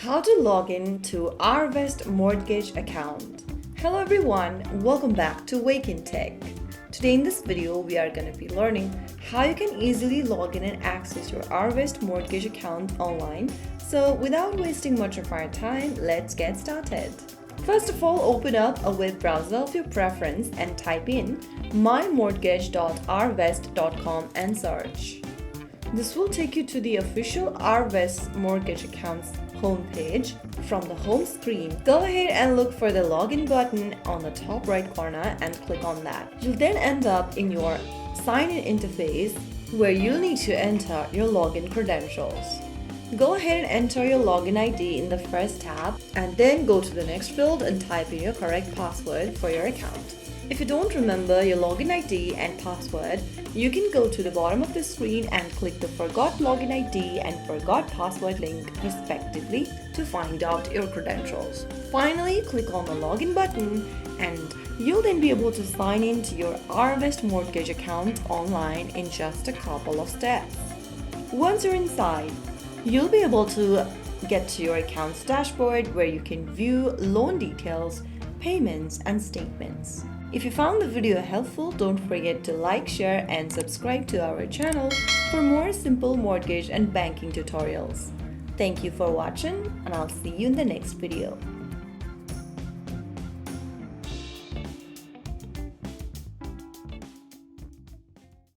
How to log in to Arvest Mortgage account. Hello everyone, welcome back to Wake&Tech. Today in this video, we are going to be learning how you can easily log in and access your Arvest Mortgage account online. So without wasting much of our time, let's get started. First of all, open up a web browser of your preference and type in mymortgage.arvest.com and search. This will take you to the official Arvest Mortgage accounts homepage. From the home screen, go ahead and look for the login button on the top right corner and click on that. You'll then end up in your sign-in interface where you'll need to enter your login credentials. Go ahead and enter your login ID in the first tab and then go to the next field and type in your correct password for your account. If you don't remember your login ID and password, you can go to the bottom of the screen and click the Forgot Login ID and Forgot Password link respectively to find out your credentials. Finally, click on the login button and you'll then be able to sign in to your Arvest Mortgage account online in just a couple of steps. Once you're inside, you'll be able to get to your account's dashboard where you can view loan details, payments, and statements. If you found the video helpful, don't forget to like, share, and subscribe to our channel for more simple mortgage and banking tutorials. Thank you for watching, and I'll see you in the next video.